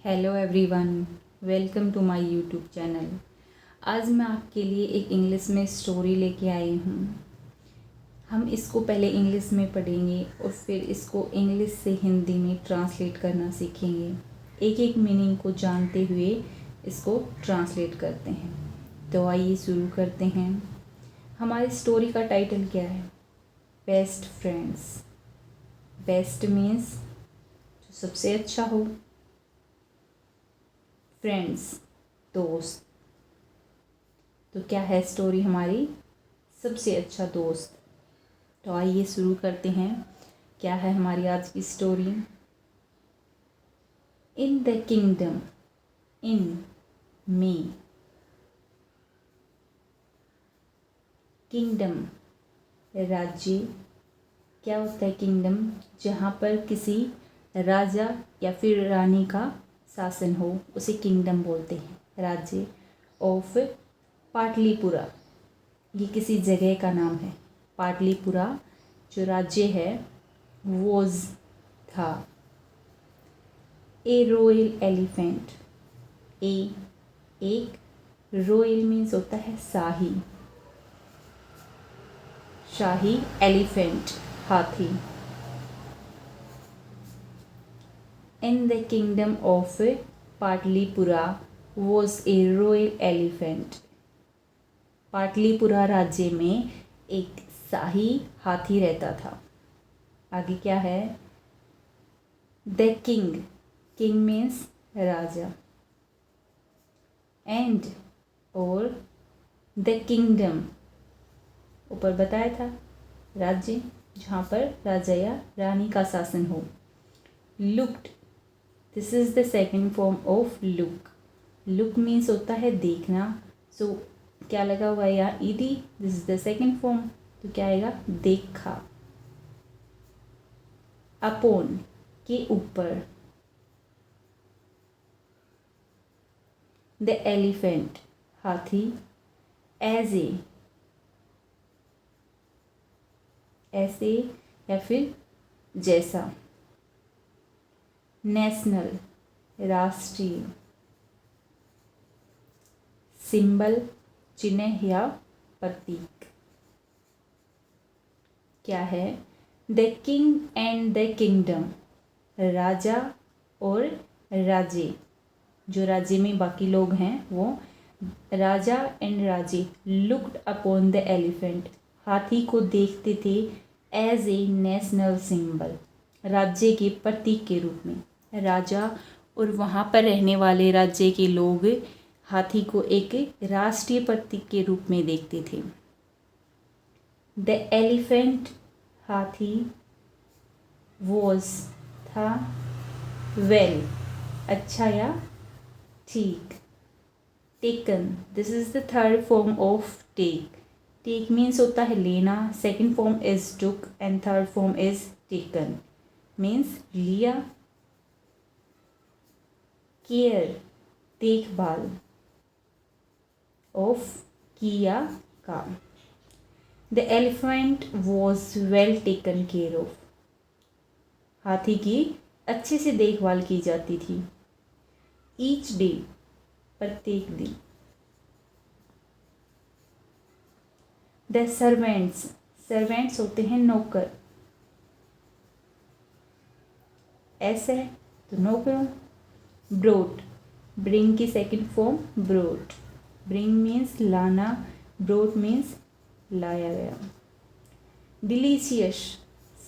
Hello everyone, welcome to my YouTube channel. आज मैं आपके लिए एक इंग्लिश में स्टोरी लेके आई हूँ। हम इसको पहले इंग्लिश में पढ़ेंगे और फिर इसको इंग्लिश से हिंदी में ट्रांसलेट करना सीखेंगे। एक एक मीनिंग को जानते हुए इसको ट्रांसलेट करते हैं। तो आइए शुरू करते हैं। हमारी स्टोरी का टाइटल क्या है? Best friends. बेस्ट मीन्स जो सबसे अच्छा हो, फ्रेंड्स दोस्त। तो क्या है स्टोरी हमारी? सबसे अच्छा दोस्त। तो आइए शुरू करते हैं। क्या है हमारी आज की स्टोरी? इन द किंगडम, इन में, किंगडम राज्य। क्या होता है किंगडम? जहाँ पर किसी राजा या फिर रानी का शासन हो उसे किंगडम बोलते हैं। राज्य ऑफ पाटलिपुरा, ये किसी जगह का नाम है। पाटलिपुरा जो राज्य है वोज था। ए रॉयल एलिफेंट, ए एक, रॉयल मीन्स होता है शाही, शाही, एलिफेंट हाथी। In the kingdom of Patalipura was a royal elephant. Patalipura राज्य में एक शाही हाथी रहता था। आगे क्या है? The king, king means Raja, and और द किंगडम, ऊपर बताया था राज्य जहाँ पर राजा या रानी का शासन हो। Looked, this is the second form of look. Look means होता है देखना। सो क्या लगा हुआ है यहाँ? ED, this is the second form. तो क्या आएगा? देखा। अपॉन, के ऊपर। द एलिफेंट, हाथी। एज ए, ऐसे या फिर जैसा। नेशनल, राष्ट्रीय। सिंबल, चिन्ह या प्रतीक। क्या है? The king and the kingdom, राजा और राज्य, जो राज्य में बाकी लोग हैं वो राजा एंड राजे लुक्ड अपॉन द एलिफेंट, हाथी को देखते थे एज ए नेशनल सिंबल, राज्य के प्रतीक के रूप में। राजा और वहाँ पर रहने वाले राज्य के लोग हाथी को एक राष्ट्रीय प्रतीक के रूप में देखते थे। द एलिफेंट, हाथी। वॉज, था। वेल, अच्छा या ठीक। Taken, this is the third form of take. Take means होता है लेना, second form is took and third form is taken, means लिया। केयर, देखभाल। ऑफ, किया, काम। The elephant was well taken care of, हाथी की अच्छे से देखभाल की जाती थी। ईच डे, प्रत्येक दिन। द सर्वेंट्स, सर्वेंट्स होते हैं नौकर। ऐसे है तो नौकरों। ब्रोट, ब्रिंग की second form brought. Bring means लाना, ब्रोट मीन्स लाया गया। डिलीशियस,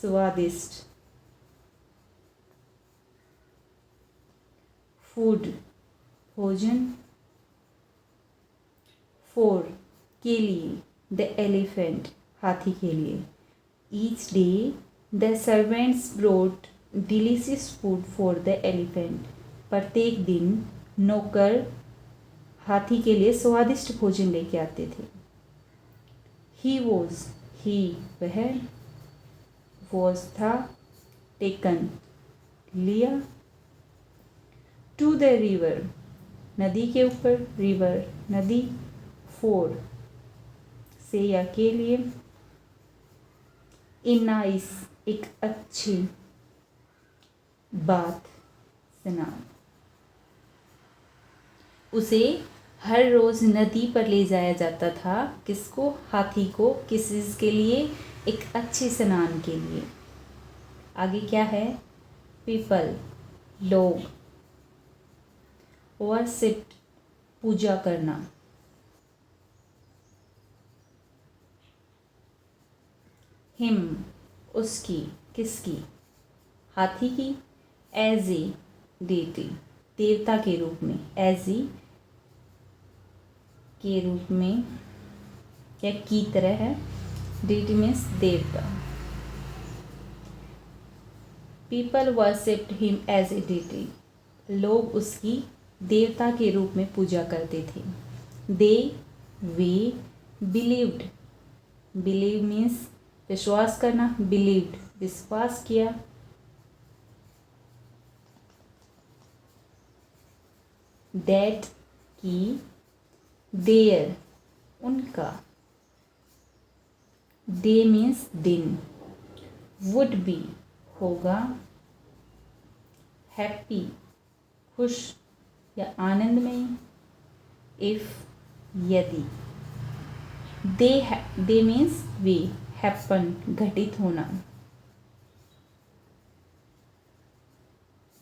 स्वादिष्ट। फूड, भोजन। फॉर, के लिए। द एलिफेंट, हाथी के लिए। Each day the servants brought delicious food for the elephant, प्रत्येक दिन नौकर हाथी के लिए स्वादिष्ट भोजन लेके आते थे। ही वॉज, ही वह। वॉज था। टेकन, लिया। टू द रिवर, नदी के ऊपर। रिवर, नदी। फॉर, से या के लिए। ए नाइस, एक अच्छी बात, स्नान। उसे हर रोज़ नदी पर ले जाया जाता था। किसको? हाथी को। किस चीज़ के लिए? एक अच्छे स्नान के लिए। आगे क्या है? पीपल, लोग। वर्शिप्ड, पूजा करना। हिम, उसकी। किसकी? हाथी की। एज ए डेटी, देवता के रूप में। एज ए के रूप में या की तरह है। डेटी मीन्स देवता। People worshipped him as a deity, लोग उसकी देवता के रूप में पूजा करते थे। दे, वे, बिलीव्ड, बिलीव मीन्स विश्वास करना। बिलीव्ड, विश्वास किया। दैट, की। देयर, उनका। डे मीन्स दिन। वुड बी, होगा। हैप्पी, खुश या आनंदमयी। इफ, यदि। दे मीन्स वे। हैपन, घटित होना।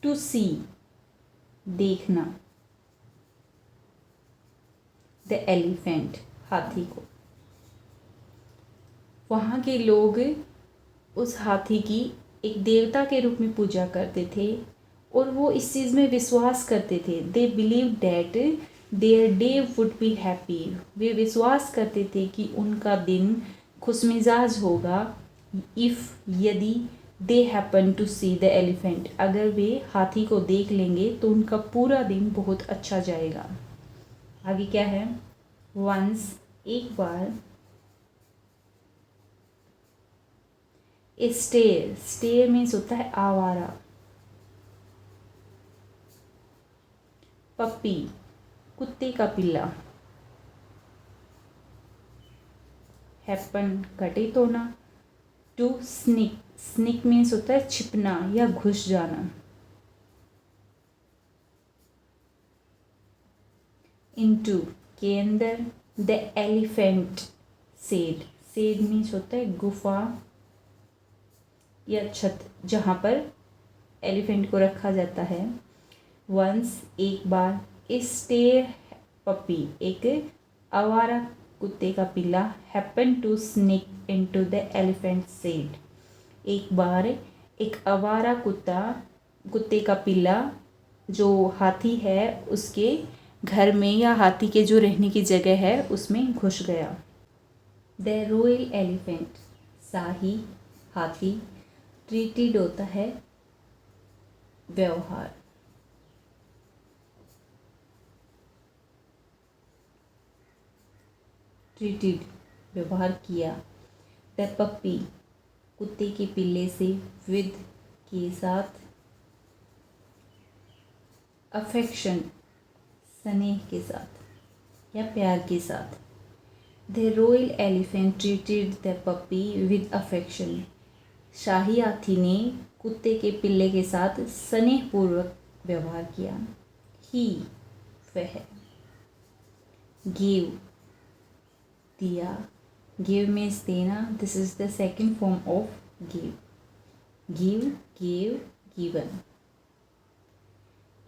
टू सी, देखना। द एलिफेंट, हाथी को। वहाँ के लोग उस हाथी की एक देवता के रूप में पूजा करते थे और वो इस चीज़ में विश्वास करते थे। They believe that their day would be happy, वे विश्वास करते थे कि उनका दिन खुशमिजाज होगा। इफ़, यदि। They happen to see the elephant, अगर वे हाथी को देख लेंगे तो उनका पूरा दिन बहुत अच्छा जाएगा। आगे क्या है? वंस, एक बार। स्टेयर, स्टेयर मीन्स होता है आवारा। पप्पी, कुत्ते का पिल्ला। हैपन, घटित होना। टू स्निक, स्निक मीन्स होता है छिपना या घुस जाना। इनटू, के अंदर। The elephant said, said means होता है गुफा या छत जहाँ पर एलिफेंट को रखा जाता है। वंस, एक बार। स्टेयर पपी, एक आवारा कुत्ते का पिल्ला। Happen to sneak into the elephant shed, एक बार एक आवारा कुत्ते का पिल्ला जो हाथी है उसके घर में या हाथी के जो रहने की जगह है उसमें घुस गया। द रॉयल एलिफेंट, शाही हाथी। ट्रीटेड होता है व्यवहार। ट्रीटेड, व्यवहार किया। द पप्पी, कुत्ते के पिल्ले से। विद, के साथ। अफेक्शन, स्नेह के साथ या प्यार के साथ। The royal elephant treated the puppy with affection, शाही हाथी ने कुत्ते के पिल्ले के साथ स्नेहपूर्वक व्यवहार किया। ही, वह। गिव, दिया। गिव मीन्स देना। This is the second form of give. Give, give, given.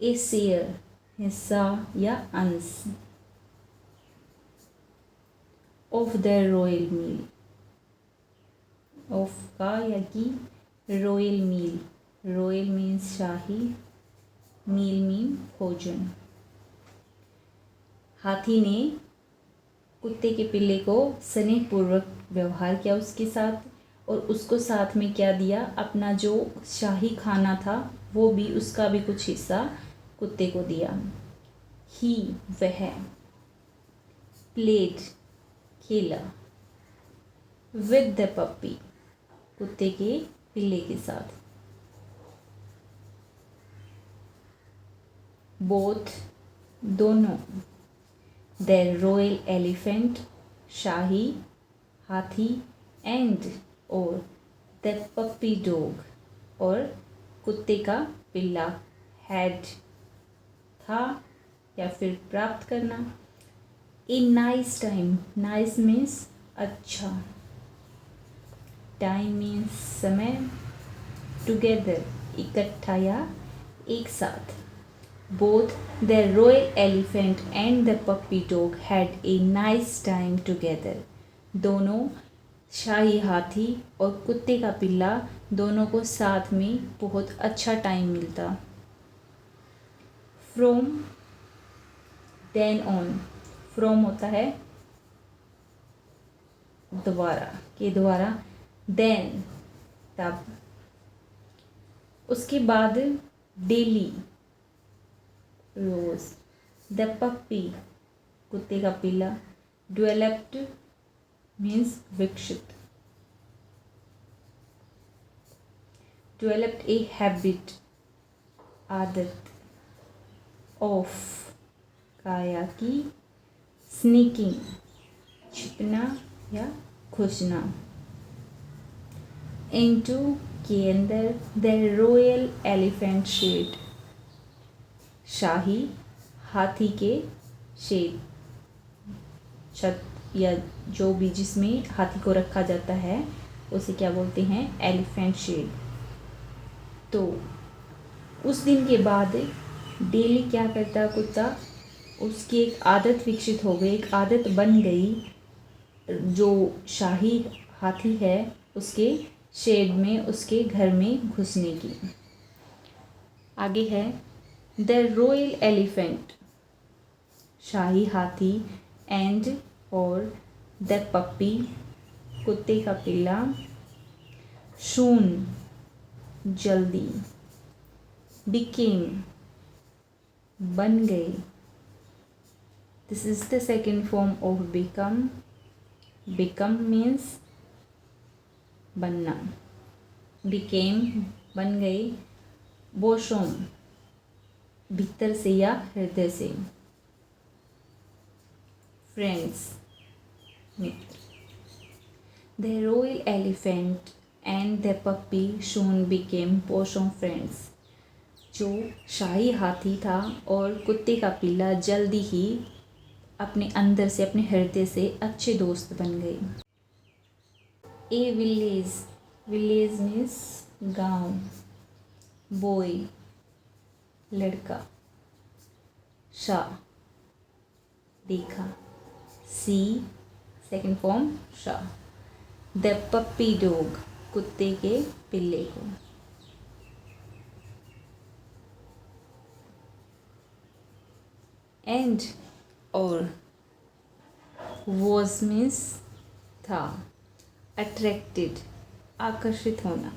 A share, हिस्सा या अंश। Of the royal meal, of का या की। रॉयल मील, रॉयल मीन्स शाही, मील मीन भोजन। हाथी ने कुत्ते के पिल्ले को स्नेहपूर्वक व्यवहार किया उसके साथ और उसको साथ में क्या दिया? अपना जो शाही खाना था वो भी, उसका भी कुछ हिस्सा कुत्ते को दिया। ही, वह। प्लेड, खेला। विद द पप्पी, कुत्ते के पिल्ले के साथ। बोथ, दोनों। द रॉयल एलिफेंट, शाही हाथी। एंड, और। द पप्पी डॉग, और कुत्ते का पिल्ला। हैड, था। या फिर प्राप्त करना। A nice time, nice means अच्छा, टाइम मीन्स समय, टुगेदर इकट्ठा या एक साथ। Both the royal elephant and the puppy dog had a nice time together. दोनों शाही हाथी और कुत्ते का पिल्ला दोनों को साथ में बहुत अच्छा टाइम मिलता। From then on, from होता है दोबारा, के द्वारा, then तब, उसके बाद डेली, रोज। द पप्पी कुत्ते का पिल्ला, डेवलप्ड मीन्स विकसित, डेवलप्ड ए हैबिट आदत, ऑफ काया की, स्नीकिंग छिपना या घुसना, इनटू के अंदर, द रॉयल एलिफेंट शेड शाही हाथी के शेड, छत या जो भी जिसमें हाथी को रखा जाता है उसे क्या बोलते हैं, एलिफेंट शेड। तो उस दिन के बाद डेली क्या करता कुत्ता, उसकी एक आदत विकसित हो गई, एक आदत बन गई जो शाही हाथी है उसके शेड में, उसके घर में घुसने की। आगे है द रॉयल एलिफेंट शाही हाथी, एंड और द पप्पी कुत्ते का पिल्ला, शून जल्दी, बिकेम बन गए, this is the second form of become, become means बनना, बिकेम बन गए, बोशोम भीतर से या हृदय से, फ्रेंड्स मित्र। The royal elephant and the puppy soon became bosom friends. जो शाही हाथी था और कुत्ते का पिल्ला जल्दी ही अपने अंदर से, अपने हृदय से अच्छे दोस्त बन गए। ए विलेज, विलेज मीन्स गांव, बॉय लड़का, शाह देखा, see second form saw, the puppy dog कुत्ते के पिल्ले को, एंड और, वॉज मीन्स था, अट्रैक्टेड आकर्षित होना,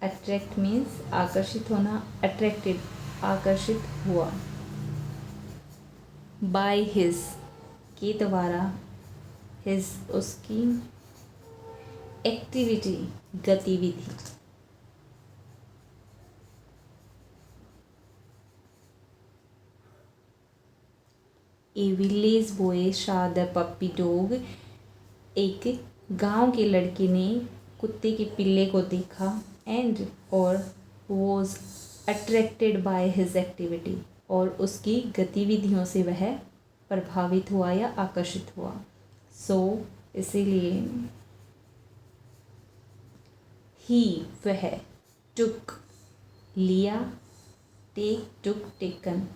अट्रैक्ट मीन्स आकर्षित होना, अट्रैक्टेड आकर्षित हुआ, बाय हिज के द्वारा, हिज उसकी, एक्टिविटी गतिविधि, a village boy saw the puppy dog, एक गांव के लड़के ने कुत्ते के पिल्ले को देखा, एंड और was attracted by his activity और उसकी गतिविधियों से वह प्रभावित हुआ या आकर्षित हुआ। सो इसीलिए ही वह, टुक लिया, take took taken,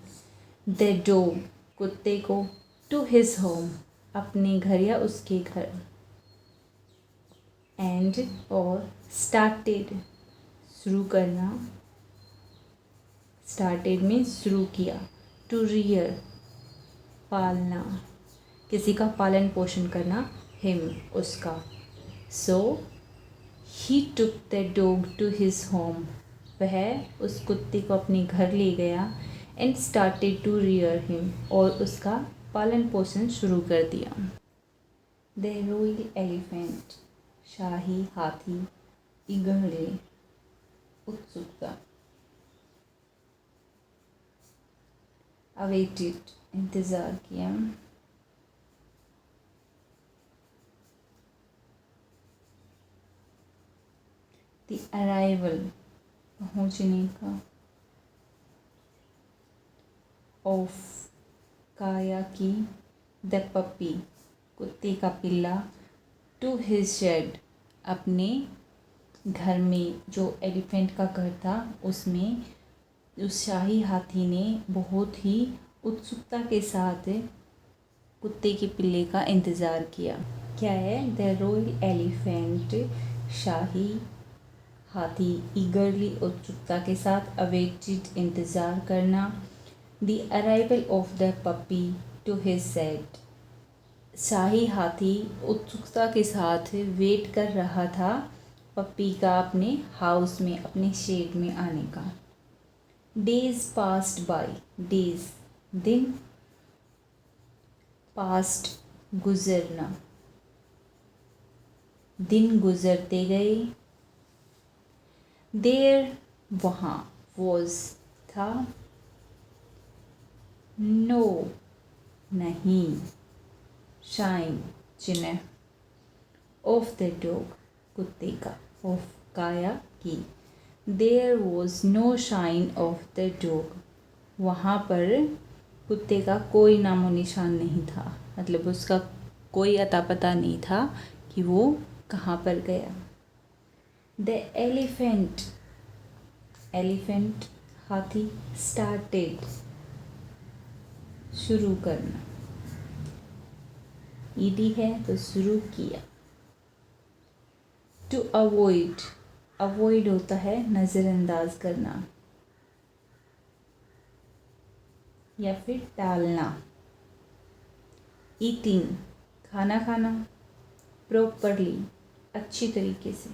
the dog कुत्ते को, टू हिज होम अपने घर या उसके घर, एंड और स्टार्टेड शुरू करना, स्टार्टेड में शुरू किया, टू रियर पालना, किसी का पालन पोषण करना, हिम उसका। So he took the dog to his home, वह उस कुत्ते को अपने घर ले गया, and started to rear him और उसका पालन पोषण शुरू कर दिया। द रॉयल एलिफेंट शाही हाथी, इगहले उत्सुकता, अवेटेड इंतज़ार किया, द अराइवल पहुँचने का, ऑफ काया की द पपी कुत्ते का पिल्ला टू हिज शेड अपने घर में, जो एलिफेंट का घर था उसमें उस शाही हाथी ने बहुत ही उत्सुकता के साथ कुत्ते के पिल्ले का इंतज़ार किया। क्या है? द रॉयल एलिफेंट शाही हाथी ईगरली उत्सुकता के साथ अवेटेड इंतज़ार करना the arrival of the puppy to his set शाही हाथी उत्सुकता के साथ वेट कर रहा था पप्पी का अपने हाउस में, अपने शेड में आने का। डेज पास्ड बाय डेज दिन, पास्ट गुजरना, दिन गुजरते गए। देर वहाँ, वॉज था, नो नहीं, शाइन चिन्ह, ऑफ द डॉग कुत्ते का, ऑफ काया की। There was no shine of the dog वहाँ पर कुत्ते का कोई नामो निशान नहीं था, मतलब उसका कोई अता पता नहीं था कि वो कहाँ पर गया। द एलिफेंट एलिफेंट हाथी स्टार्टेड शुरू करना, ईडी है तो शुरू किया। टू अवॉइड, अवॉइड होता है नज़रअंदाज करना या फिर टालना। ईटिंग खाना खाना, प्रॉपरली अच्छी तरीके से,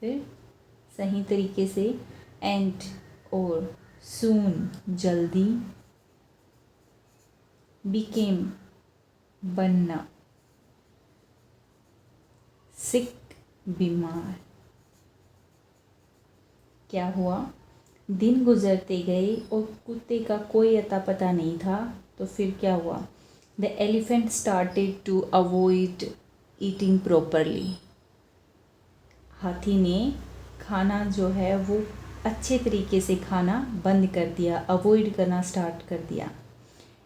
फिर सही तरीके से। एंड और सून जल्दी, बिकेम बनना, सिक बीमार। क्या हुआ? दिन गुजरते गए और कुत्ते का कोई अता पता नहीं था, तो फिर क्या हुआ? The elephant started to avoid eating properly हाथी ने खाना जो है वो अच्छे तरीके से खाना बंद कर दिया, अवॉइड करना स्टार्ट कर दिया।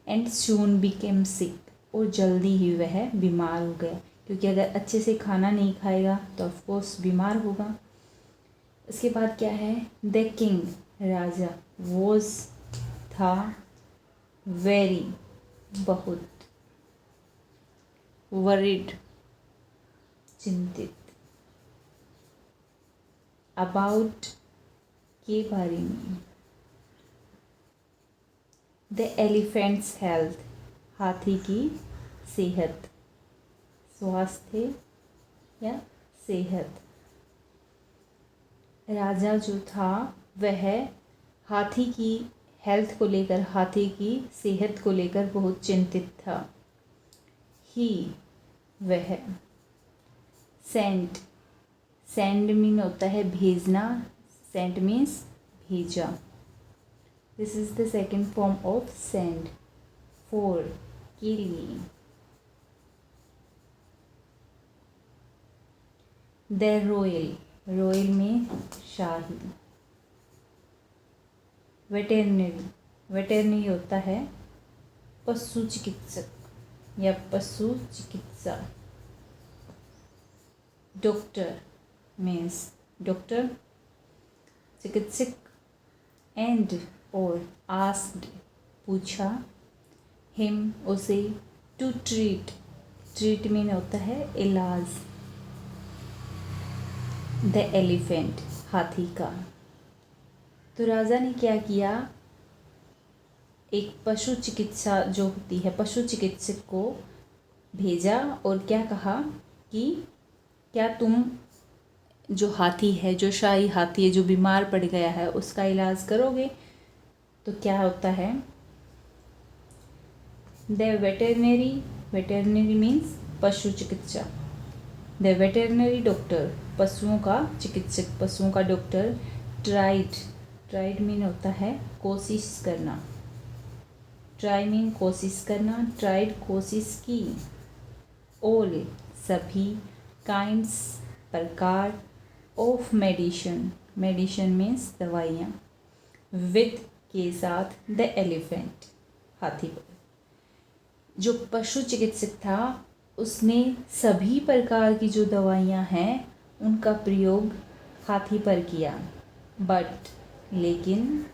एंड सून बिकेम सिक और जल्दी ही वह बीमार हो गया, क्योंकि अगर अच्छे से खाना नहीं खाएगा तो ऑफकोर्स बीमार होगा। इसके बाद क्या है? द किंग राजा, वॉज था, वेरी बहुत, वरिड चिंतित, अबाउट के बारे में। द एलिफेंट्स हेल्थ हाथी की सेहत, स्वास्थ्य या सेहत। राजा जो था वह हाथी की हेल्थ को लेकर, हाथी की सेहत को लेकर बहुत चिंतित था। ही वह, सेंट, सेंड मीन होता है भेजना, सेंट मीन्स भेजा। This is the second form of sand, for के लिए। द रॉयल, रॉयल में शाही। वेटेरनरी, वेटेरनरी होता है पशु चिकित्सक या पशु चिकित्सा। डॉक्टर मीन्स डॉक्टर, चिकित्सक। एंड और आस्क्ड पूछा, हिम उसे, टू ट्रीट, ट्रीट मीन होता है इलाज। द एलिफेंट हाथी का। तो राजा ने क्या किया? एक पशु चिकित्सा जो होती है, पशु चिकित्सक को भेजा और क्या कहा कि क्या तुम जो हाथी है, जो शाही हाथी है, जो बीमार पड़ गया है, उसका इलाज करोगे? तो क्या होता है? द वेटेरनरी, वेटेरनरी मीन्स पशु चिकित्सा। द वेटेरनरी डॉक्टर पशुओं का चिकित्सक, पशुओं का डॉक्टर। ट्राइड, ट्राइड मीन होता है कोशिश करना, ट्राई मीन कोशिश करना, ट्राइड कोशिश की। ऑल सभी, काइंड्स प्रकार, ऑफ मेडिसिन मेडिसिन मीन्स दवाइयाँ। विद के साथ द एलिफेंट हाथी पर। जो पशु चिकित्सक था उसने सभी प्रकार की जो दवाइयाँ हैं उनका प्रयोग हाथी पर किया। बट लेकिन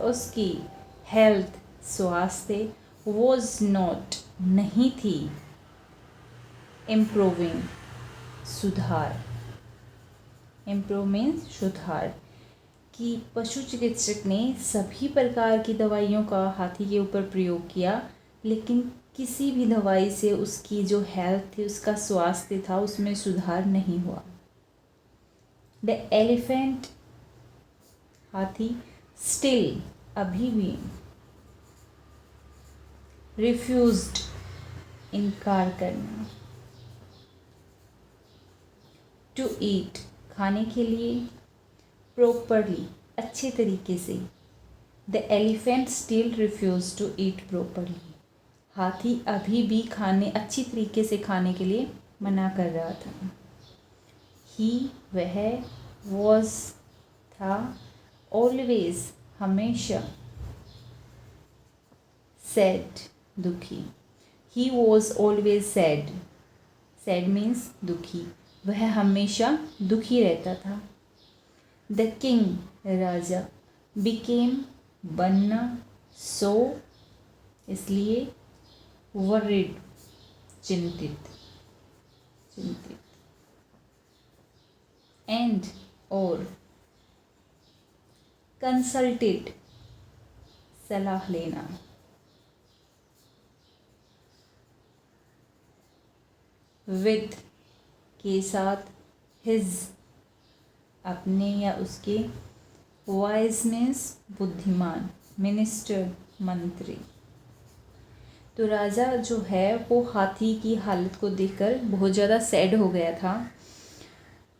उसकी हेल्थ स्वास्थ्य वॉज नॉट नहीं थी इम्प्रूविंग सुधार। इम्प्रूव मीन्स सुधार। कि पशु चिकित्सक ने सभी प्रकार की दवाइयों का हाथी के ऊपर प्रयोग किया लेकिन किसी भी दवाई से उसकी जो हेल्थ थी उसका स्वास्थ्य था उसमें सुधार नहीं हुआ। द एलिफेंट हाथी स्टिल अभी भी रिफ्यूज्ड इनकार करना टू ईट खाने के लिए प्रॉपरली अच्छे तरीके से। The elephant still refuse to eat properly हाथी अभी भी खाने अच्छी तरीके से खाने के लिए मना कर रहा था। ही वह वॉज था ऑलवेज हमेशा सैड दुखी। He was always sad. Sad means दुखी। वह हमेशा दुखी रहता था। द किंग राजा बिकेम बनना सो इसलिए वर्रिड चिंतित एंड और कंसल्टेड सलाह लेना। विद के साथ हिज अपने या उसके। वाइज मीन्स बुद्धिमान। मिनिस्टर मंत्री। तो राजा जो है वो हाथी की हालत को देखकर बहुत ज़्यादा सैड हो गया था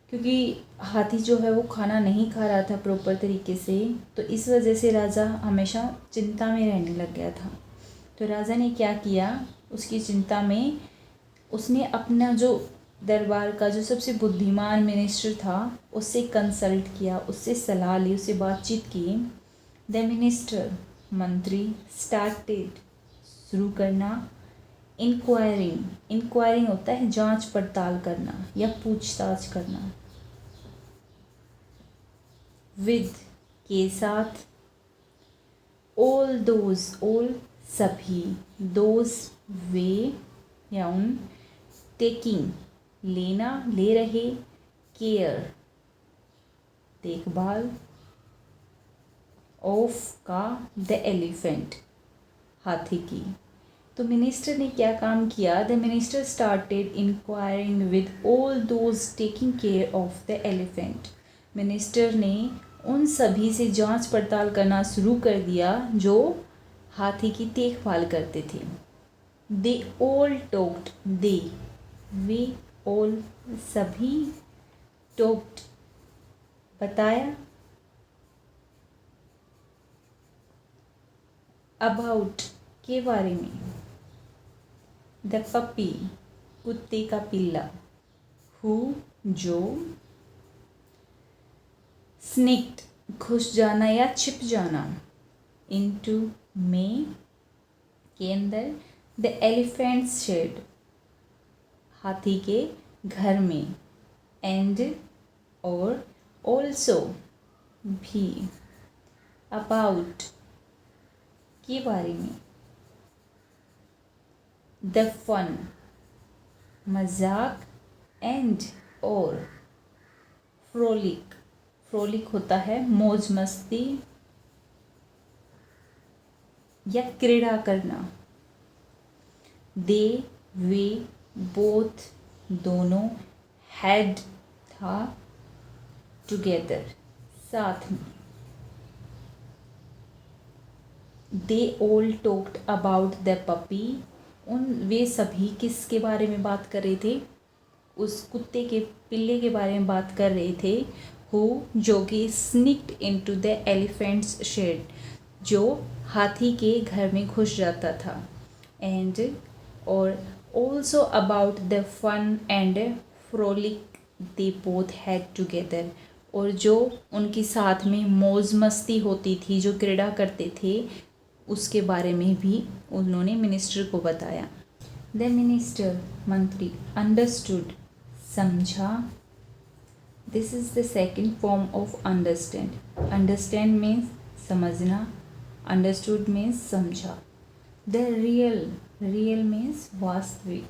क्योंकि हाथी जो है वो खाना नहीं खा रहा था प्रॉपर तरीके से। तो इस वजह से राजा हमेशा चिंता में रहने लग गया था। तो राजा ने क्या किया, उसकी चिंता में उसने अपना जो दरबार का जो सबसे बुद्धिमान मिनिस्टर था उससे कंसल्ट किया, उससे सलाह ली, उससे बातचीत की। द मिनिस्टर मंत्री स्टार्टेड शुरू करना। इंक्वायरिंग होता है जांच पड़ताल करना या पूछताछ करना। विद के साथ। ऑल सभी। दोज वे या उन। टेकिंग लेना ले रहे। केयर देखभाल। ऑफ का द एलिफेंट हाथी की। तो मिनिस्टर ने क्या काम किया, the minister started enquiring with all those taking care of the elephant. Minister ने उन सभी से जांच पड़ताल करना शुरू कर दिया जो हाथी की देखभाल करते थे। दे ऑल टॉक्ड वे ऑल सभी। टॉक्ड बताया। अबाउट के बारे में। द पपी कुत्ते का पिल्ला। हु जो। स्निक्ड घुस जाना या छिप जाना। इनटू में के अंदर। द एलिफेंट्स शेड हाथी के घर में। एंड और ऑल्सो भी। अबाउट के बारे में। द फन मजाक। एंड और फ्रोलिक होता है मौज मस्ती या क्रीड़ा करना। दे वे बोथ दोनों। हैड था टुगेदर साथ में। They all talked about the puppy वे सभी किसके बारे में बात कर रहे थे, उस कुत्ते के पिल्ले के बारे में बात कर रहे थे। हु जो कि स्निक्ड इनटू द एलिफेंट्स शेड जो हाथी के घर में घुस जाता था। एंड और also about the fun and frolic they both had together, और जो उनके साथ में मौज मस्ती होती थी, जो क्रीड़ा करते थे, उसके बारे में भी उन्होंने मिनिस्टर को बताया। द मिनिस्टर मंत्री अंडरस्टूड समझा। This is the second form of understand. Understand means समझना, अंडरस्टूड मीन्स समझा. द रियल मीन्स वास्तविक,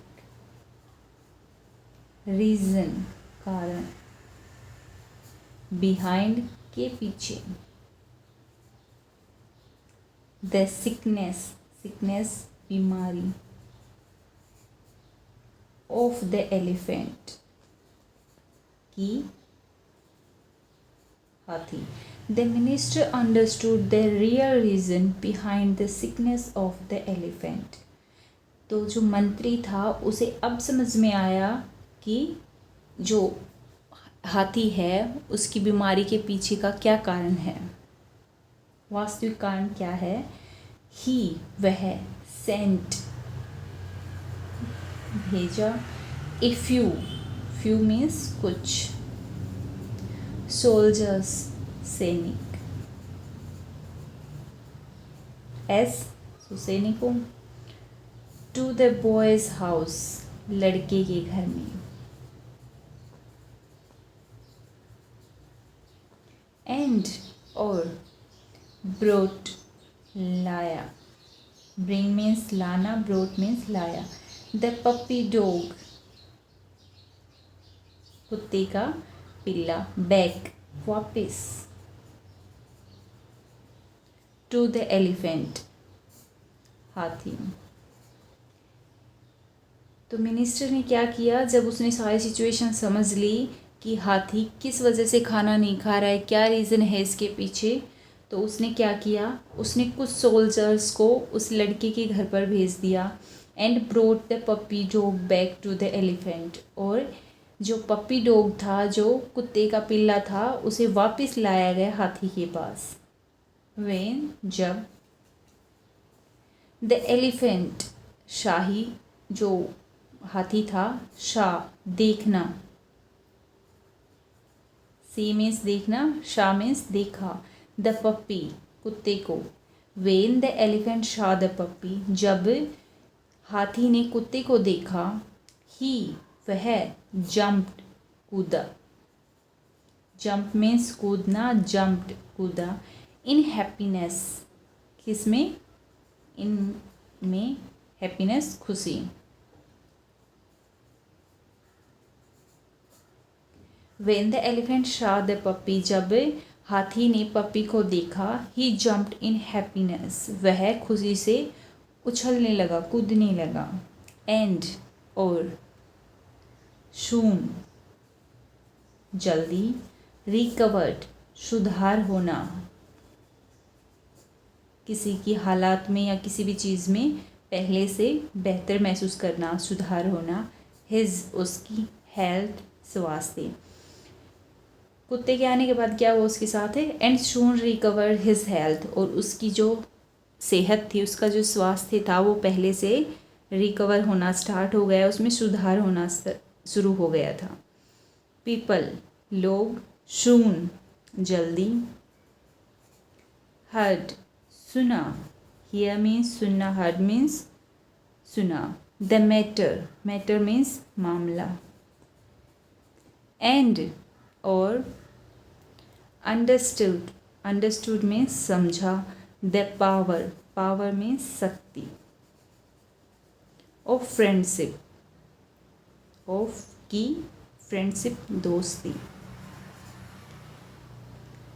रीजन कारण, बिहाइंड के पीछे. द सिकनेस बीमारी. ऑफ द एलिफेंट की हाथी. The minister understood the real reason behind the sickness of the elephant. तो जो मंत्री था उसे अब समझ में आया कि जो हाथी है उसकी बीमारी के पीछे का क्या कारण है, वास्तविक कारण क्या है. ही वह, सेंट भेजा, ए फ्यू मीन्स कुछ, सोल्जर्स सैनिक, एस सैनिकों, टू द बॉयज हाउस लड़के के घर में, एंड और, ब्रोट लाया, ब्रिंग मीन्स लाना, ब्रोट मीन्स लाया. द पप्पी डॉग कुत्ते का पिल्ला, बैक वापिस, टू द एलिफेंट हाथी. तो मिनिस्टर ने क्या किया, जब उसने सारी सिचुएशन समझ ली कि हाथी किस वजह से खाना नहीं खा रहा है, क्या रीज़न है इसके पीछे, तो उसने क्या किया, उसने कुछ सोल्जर्स को उस लड़के के घर पर भेज दिया. And brought the puppy dog back to the elephant, और जो पप्पी डॉग था, जो कुत्ते का पिल्ला था, उसे वापस लाया गया हाथी के पास. व्हेन जब, द एलिफेंट शाही, जो हाथी था, शाह देखना, सी मीन्स देखना, शाह मीन्स देखा, द पप्पी कुत्ते को. When the elephant saw the puppy, जब हाथी ने कुत्ते को देखा, ही वह, जंप्ड कूदा, जंप मीन्स कूदना, जंप्ड कूदा, इन हैप्पीनेस किसमें, इन में हैप्पीनेस खुशी. When the elephant saw the puppy, जब हाथी ने पप्पी को देखा, he jumped in happiness, वह खुशी से उछलने लगा, कूदने लगा. And और, soon जल्दी, recovered सुधार होना, किसी की हालात में या किसी भी चीज़ में पहले से बेहतर महसूस करना, सुधार होना. his उसकी, health स्वास्थ्य. कुत्ते के आने के बाद क्या हुआ उसके साथ है, and soon recover his health, और उसकी जो सेहत थी, उसका जो स्वास्थ्य था, वो पहले से रिकवर होना स्टार्ट हो गया, उसमें सुधार होना शुरू हो गया था. पीपल लोग, सून जल्दी, हर्ड सुना, हियर मीन्स सुनना, हर्ड मीन्स सुना. द मैटर मीन्स मामला. एंड और, अंडरस्टूड मीन्स समझा. द पावर मीन्स शक्ति. ऑफ फ्रेंडशिप, ऑफ की फ्रेंडशिप दोस्ती.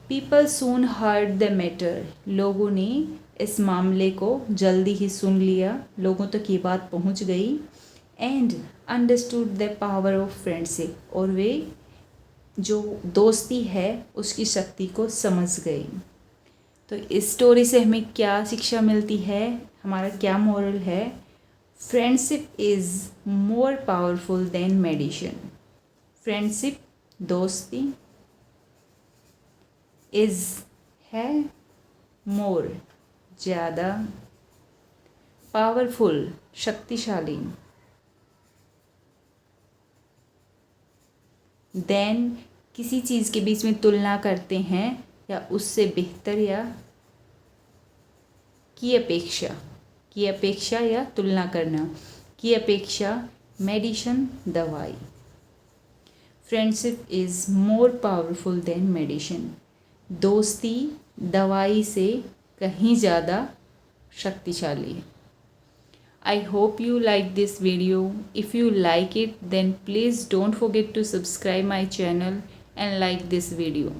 People soon heard the matter, लोगों ने इस मामले को जल्दी ही सुन लिया, लोगों तक ये बात पहुंच गई. And understood the power of friendship, और वे जो दोस्ती है उसकी शक्ति को समझ गई. तो इस स्टोरी से हमें क्या शिक्षा मिलती है, हमारा क्या मोरल है. Friendship is more powerful than medicine. Friendship दोस्ती, इज़ है मोर ज़्यादा, पावरफुल शक्तिशाली, देन किसी चीज़ के बीच में तुलना करते हैं या उससे बेहतर या की अपेक्षा या तुलना करना, की अपेक्षा मेडिसिन दवाई। Friendship is more powerful than medicine. दोस्ती दवाई से कहीं ज़्यादा शक्तिशाली है। I hope you like this video. If you like it, then please don't forget to subscribe my channel and like this video.